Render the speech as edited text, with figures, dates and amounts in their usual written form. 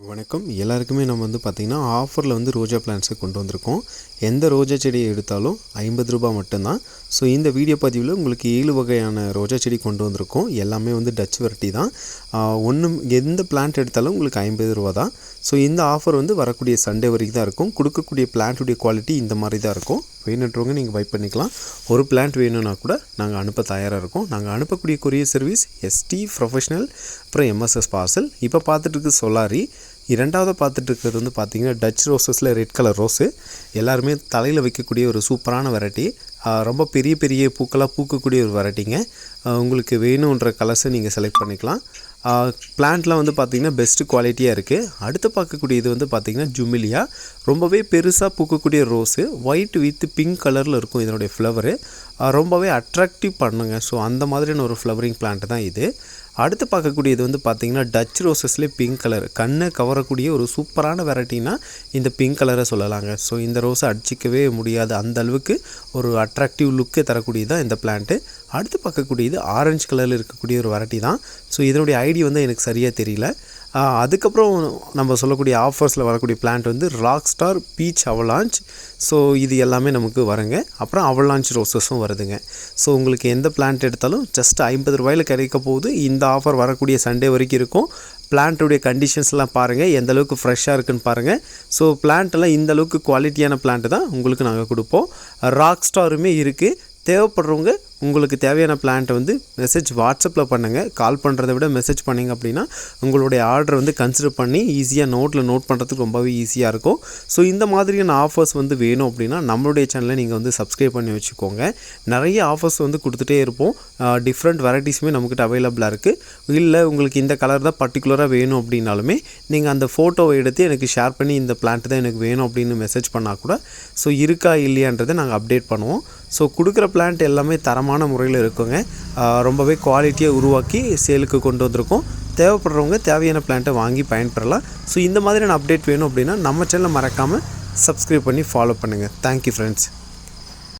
வணக்கம் எல்லாருக்குமே நம்ம பார்த்திங்கன்னா ஆஃபரில் ரோஜா பிளான்ட்ஸை கொண்டு வந்திருக்கோம். எந்த ரோஜா செடியை எடுத்தாலும் ₹50 மட்டும்தான். ஸோ இந்த வீடியோ பதிவில் உங்களுக்கு 7 வகையான ரோஜா செடி கொண்டு வந்திருக்கோம். எல்லாமே டச் வெரைட்டி தான். எந்த பிளான்ட் எடுத்தாலும் உங்களுக்கு ₹50 தான். ஸோ இந்த ஆஃபர் வரக்கூடிய சண்டே வரைக்கும் தான் இருக்கும். கொடுக்கக்கூடிய பிளான்ட்டுடைய குவாலிட்டி இந்த மாதிரி தான் இருக்கும். வேணுன்றவங்க நீங்கள் பை பண்ணிக்கலாம். ஒரு பிளான்ட் வேணும்னா கூட நாங்கள் அனுப்ப தயாராக இருக்கோம். நாங்கள் அனுப்பக்கூடிய கொரியர் சர்வீஸ் எஸ்டி ப்ரொஃபஷனல், அப்புறம் எம்எஸ்எஸ் பார்சல். இப்போ பார்த்துட்டு இருக்குது சொலாரி. இரண்டாவது பார்த்துட்டு இருக்கிறது பார்த்திங்கன்னா டச் ரோஸஸில் ரெட் கலர் ரோஸு. எல்லாருமே தலையில் வைக்கக்கூடிய ஒரு சூப்பரான வெரைட்டி. ரொம்ப பெரிய பெரிய பூக்களாக பூக்கக்கூடிய ஒரு வெரைட்டிங்க. உங்களுக்கு வேணுன்ற கலர்ஸை நீங்கள் செலக்ட் பண்ணிக்கலாம். பிளான்ட்லாம் பார்த்திங்கன்னா பெஸ்ட்டு குவாலிட்டியாக இருக்குது. அடுத்து பார்க்கக்கூடிய இது பார்த்திங்கன்னா ஜுமிலியா. ரொம்பவே பெருசாக பூக்கக்கூடிய ரோஸு. ஒயிட் வித் பிங்க் கலரில் இருக்கும் இதனுடைய ஃப்ளவரு. ரொம்பவே அட்ராக்டிவ் பண்ணுங்க. ஸோ அந்த மாதிரியான ஒரு ஃப்ளவரிங் பிளான்ட் தான் இது. அடுத்து பார்க்கக்கூடிய இது பார்த்திங்கன்னா டச் ரோஸஸ்லேயே பிங்க் கலர். கண்ணை கவரக்கூடிய ஒரு சூப்பரான வெரைட்டினா இந்த பிங்க் கலரை சொல்லலாங்க. ஸோ இந்த ரோஸை அடிச்சிக்கவே முடியாது, அந்த அளவுக்கு ஒரு அட்ராக்டிவ் லுக்கை தரக்கூடியதான் இந்த பிளான்ட்டு. அடுத்து பார்க்கக்கூடியது ஆரஞ்சு கலரில் இருக்கக்கூடிய ஒரு வெரைட்டி தான். ஸோ இதனுடைய ஐடி எனக்கு சரியாக தெரியல. அதுக்கப்புறம் நம்ம சொல்லக்கூடிய ஆஃபர்ஸில் வரக்கூடிய plant rock star beach avalanche. So இது எல்லாமே நமக்கு வருங்க. அப்புறம் அவலாஞ்ச் ரோஸஸும் வருதுங்க. ஸோ உங்களுக்கு எந்த பிளான்ட் எடுத்தாலும் ஜஸ்ட் ₹50 கிடைக்க போகுது. இந்த ஆஃபர் வரக்கூடிய சண்டே வரைக்கும் இருக்கும். பிளான்ட்டுடைய கண்டிஷன்ஸ்லாம் பாருங்கள், எந்த அளவுக்கு ஃப்ரெஷ்ஷாக இருக்குன்னு பாருங்கள். ஸோ பிளான்ட்டெல்லாம் இந்த அளவுக்கு குவாலிட்டியான பிளான்ட்டு தான் உங்களுக்கு நாங்கள் கொடுப்போம். ராக் ஸ்டாருமே இருக்குது. தேவைப்படுறவங்க உங்களுக்கு தேவையான பிளான்ட்டை மெசேஜ் வாட்ஸ்அப்பில் பண்ணுங்கள். கால் பண்ணுறதை விட மெசேஜ் பண்ணிங்க அப்படின்னா உங்களுடைய ஆர்டரை கன்சிடர் பண்ணி ஈஸியாக நோட் பண்ணுறதுக்கு ரொம்பவே ஈஸியாக இருக்கும். ஸோ இந்த மாதிரியான ஆஃபர்ஸ் வேணும் அப்படின்னா நம்மளுடைய சேனலை நீங்கள் சப்ஸ்கிரைப் பண்ணி வச்சுக்கோங்க. நிறைய ஆஃபர்ஸ் கொடுத்துட்டே இருப்போம். டிஃப்ரெண்ட் வெரைட்டிஸுமே நம்மக்கிட்ட அவைலபிளாக இருக்குது. இல்லை உங்களுக்கு இந்த கலர் தான் பர்டிகுலராக வேணும் அப்படின்னாலுமே நீங்கள் அந்த ஃபோட்டோவை எடுத்து எனக்கு ஷேர் பண்ணி இந்த பிளான்ட் தான் எனக்கு வேணும் அப்படின்னு மெசேஜ் பண்ணால் கூட ஸோ இருக்கா இல்லையான்றதை நாங்கள் அப்டேட் பண்ணுவோம். ஸோ கொடுக்குற பிளான்ட் எல்லாமே தரமான முறையில் இருக்குங்க. ரொம்பவே குவாலிட்டியாக உருவாக்கி சேலுக்கு கொண்டு வந்திருக்கோம். தேவைப்படுறவங்க தேவையான பிளான்ட்டை வாங்கி பயன்பெறலாம். ஸோ இந்த மாதிரியான அப்டேட் வேணும் அப்படின்னா நம்ம சேனலை மறக்காமல் சப்ஸ்கிரைப் பண்ணி ஃபாலோ பண்ணுங்கள். Thank you friends.